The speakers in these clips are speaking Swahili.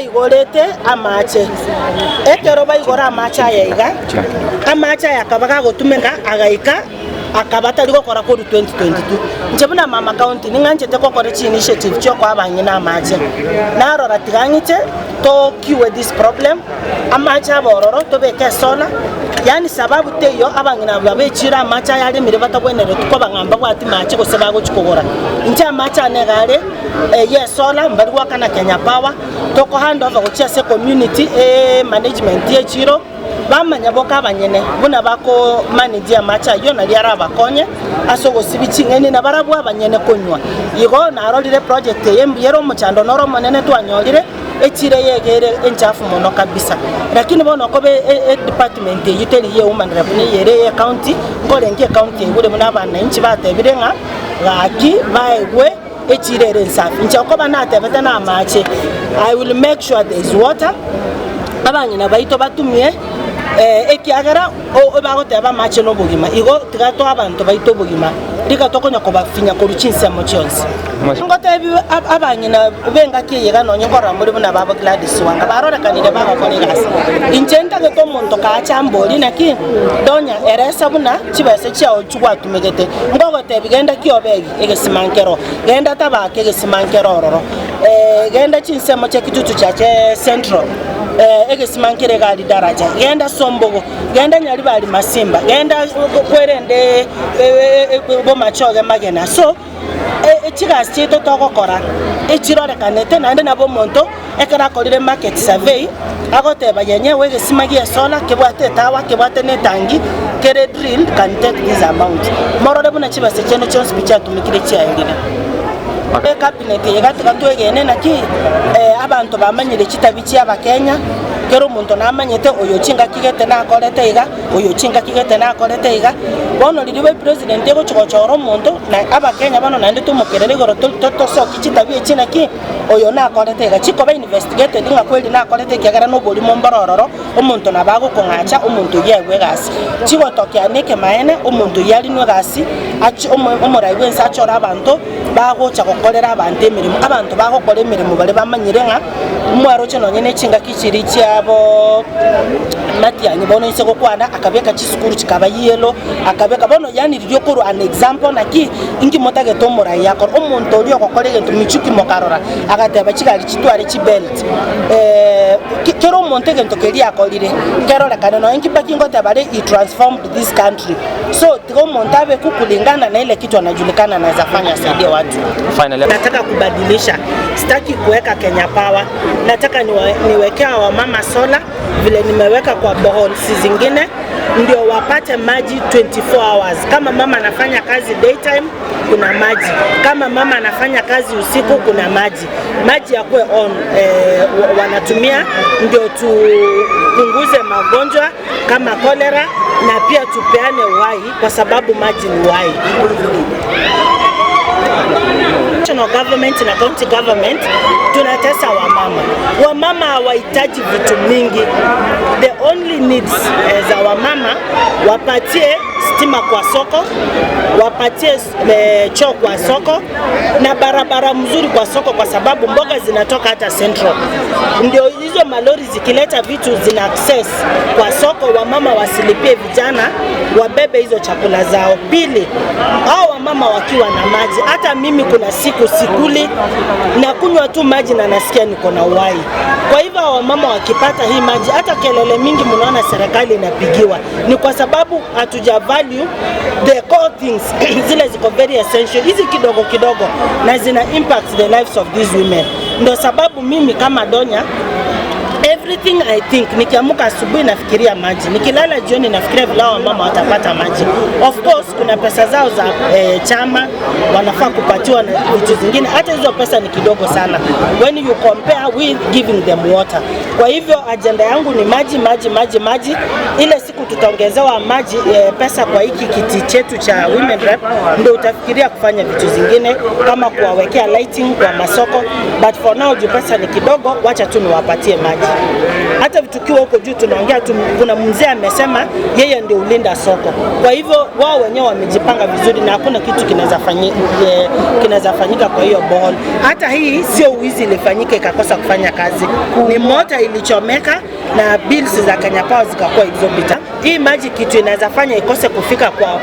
Igorete amache ekero baigora amacha yaiga amacha yakabaga gutumenga agaika akabata liko kora kuri 2022 njebuna mama county ninganjete ko kora chi initiative cyo kwa banyina amache narora tiganyite to kiwe this problem amacha bororo to beke sola yani sababu teyo abangina babechira amacha yali mire batabwenere tuko bangamba kwati mache ko sebago chikogora inja amacha negare sola mbari wakana Kenya Power toko hand over kuchia se community management ye chiro bamanya boka banyene buna bako manage amacha yo na liara bakonye asogo sibichingene na barabu abanyene konywa yigo na arolire project yembiyero muchando noro monene twanyolire echire yegere enchafu mono kabisa lakini bono kobe department yiteli ye woman revenue yere county ngolenge county ngule muna bana inchi batebirenga gaki baegwe echirere nsafi nchakoba natebeta na amache. I will make sure there is water abanyina baito batumie ekiagara o bagoteba mache no bugima igo tigato abantu baito bugima rikatokonya ko bafinya ko ruchinse mo chonse ngotebi abanyina benga kiyega no nyongora muri buna babo Gladys wanga barora kanire baba ko ligasa inchenta ke to monto ka chamboli naki donya eresa buna chibese chao chugwa tumegete ngogotebi genda kiobegi egesimankero genda tabake egesimankero roro genda chinse mo chekitutu chache central egesimankere gali daraja genda sombogo genda nyali bali masimba genda kwerende bo machoge magena so echigas chito tokokora echirore kanete nande nabo monto ekara kolire market survey agoteba yenyewe egesimagie sola kebwate tawa kebwate netangi kere drill can take this amount morode buna chibase cheno chonse bicha tumikire chiayengine cabinet yegatika twegene naki abantu bamanyire kitabichi abakenya kero muntu namanyete oyo chinga kigete na akorete iga oyo chinga kigete na akorete iga bono liriwe president ego chochoro muntu na abakenya bano nande tumukerere goro to so kichitabi chinaki oyo na akorete iga chiko ba investigated nga kweli na akorete kigara no boli mombororo omuntu nabago kongacha omuntu yewe gasi chigo tokya neke maene omuntu yali no gasi achi omoraiwe nsachora abantu bago chakokolera abantu emirimo abantu bagokora emirimo bale bamanyire nga mwaro chino nyene chinga kichiri cyabo matiyanye bono isego kwana akabeka chisukuru chikaba yelo akabeka bono yani ryo kuru an example naki ingi motage tomora yako omuntu oli okokorege tumichuki mokarora agateba chikali chitware chibelt kero montege ntokeli akolire kero la kanano ingi bakingo tabale I transformed this country so tigo montabe kukulingana na ile kitu anajulikana na zafanya saidia watu. Finally nataka kubadilisha, sitaki kuweka Kenya Power, nataka niwekea wa mama sola vile nimeweka kwa boreholes zingine ndio wapate maji 24 hours. Kama mama anafanya kazi daytime kuna maji, kama mama anafanya kazi usiku kuna maji. Maji yakwe on wanatumia ndio tupunguze magonjwa kama kolera na pia tupeane uhai kwa sababu maji ni uhai. National government na county government tunatesa wamama hawahitaji vitu mingi. The only needs za wamama wapatie stima kwa soko, wapatie choo kwa soko na barabara mzuri kwa soko kwa sababu mboga zinatoka hata central. Ndio hizo malori zikileta vitu zina access kwa soko, wamama wasilipie vijana wabebe hizo chakula zao. Pili, hao wamama wakiwa na maji, hata mimi kuna siku sikuli na kunywa tu maji na nasikia niko na uhai. Kwa hivyo wamama wakipata hii maji, hata kelele mingi mnaona serikali inapigiwa ni kwa sababu hatuja value the core things zile ziko very essential, hizi kidogo kidogo na zina impact the lives of these women. Ndio sababu mimi kama Donya everything I think nikiamuka asubuhi nafikiria maji, nikilala jioni nafikiria vile mama watapata maji. Of course kuna pesa zao za chama wanafaa kupatiwa na vitu zingine, hata hizo pesa ni kidogo sana when you compare with giving them water. Kwa hivyo agenda yangu ni maji. Ile siku tutaongezewa maji pesa kwa hiki kiti chetu cha women rep ndio utafikiria kufanya vitu zingine kama kuwawekea lighting kwa masoko, but for now pesa ni kidogo, wacha tu niwapatie maji. Hata tukiwa huko juu tunaongea tu, kuna mzee amesema yeye ndio ulinda soko. Kwa hivyo wao wenyewe wamejipanga vizuri na hakuna kitu kinaweza fanyika kwa hiyo borehole. Hata hii sio wizi ilifanyika ikakosa kufanya kazi. Ni mota ilichomeka na bills za Kenya Power zikakuwa exorbitant. Hii maji kitu inaweza fanya ikose kufika kwa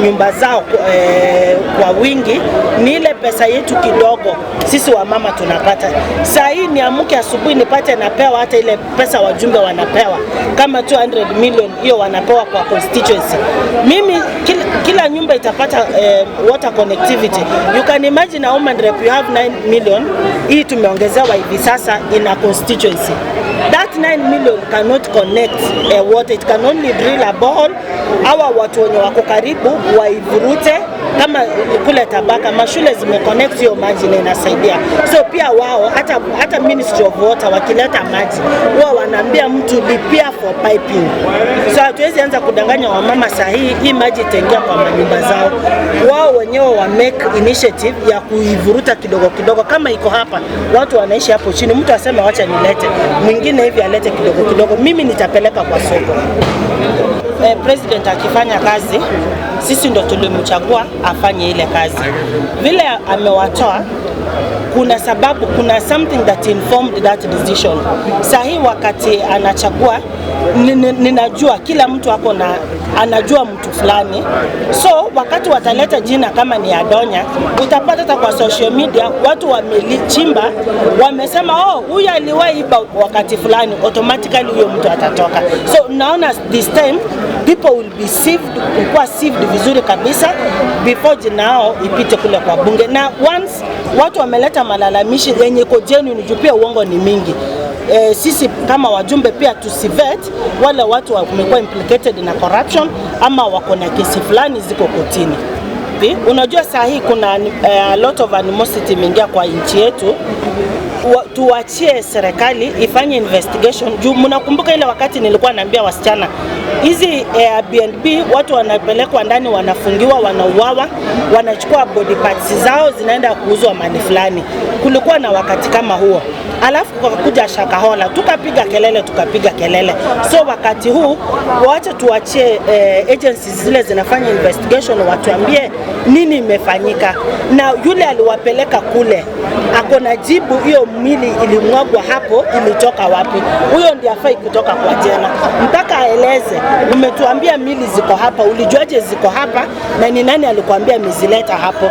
nyumba zao kwa wingi ni ile pesa yetu kidogo sisi wa mama tunapata. Saa hii niamke asubuhi nipate napewa hata ile pesa wajumbe wanapewa kama 200 million, hiyo wanapewa kwa constituency. Mimi kila nyumba itapata water connectivity. You can imagine a woman rep you have 9 million, hii tumeongezewa hivi sasa in a constituency. That 9 million cannot connect water, it can only drill a borehole. Hawa watu wenye wako karibu waivurute kama kule Tabaka, mashule zimeconnect hiyo maji na inasaidia. So pia wao hata Ministry of Water wakileta maji wao wanaambia mtu lipia for piping. So hatuwezi anza kudanganya wamama sahihi, hii maji itaingia kwa manyumba zao. Wao wenyewe wa make initiative ya kuivuruta kidogo kidogo. Kama iko hapa watu wanaishi hapo chini, mtu aseme wacha nilete, mwingine hivi alete kidogo kidogo, mimi nitapeleka kwa soko. President akifanya kazi, sisi ndo tulimchagua afanye ile kazi. Vile amewatoa, kuna sababu, kuna something that informed that decision. Sahi wakati anachagua, ninajua kila mtu hapo na anajua mtu fulani. So wakati wataleta jina kama ni Adonya, utapata hata kwa social media watu wamelichimba, wamesema huyu aliwaiba wakati fulani, automatically huyo mtu atatoka. So naona this time people will be sieved vizuri kabisa before jinao ipite kule kwa bunge. Na once watu wameleta malalamishi yenye ko genuine, pia uongo ni mingi. Sisi kama wajumbe pia tusivet wale watu wamekuwa implicated na corruption ama wako na kesi fulani ziko kotini. Unajua saa hii kuna a lot of animosity mingia kwa nchi yetu. Tuachie serikali ifanye investigation. Juu mnakumbuka ile wakati nilikuwa naambia wasichana hizi Airbnb watu wanapelekwa ndani, wanafungiwa, wanauawa, wanachukua body parts zao zinaenda kuuzwa mali fulani. Kulikuwa na wakati kama huo. Alafu kukakuja Shakahola, tukapiga kelele. So wakati huu waache tuachie agencies zile zinafanya investigation, watuambie nini imefanyika na yule aliwapeleka kule ako na jibu, hiyo mili ilimwagwa hapo ilitoka wapi. Huyo ndiye afai kutoka kwa jela mpaka aeleze, umetuambia mili ziko hapa, ulijuaje ziko hapa na ni nani alikwambia mizileta hapo.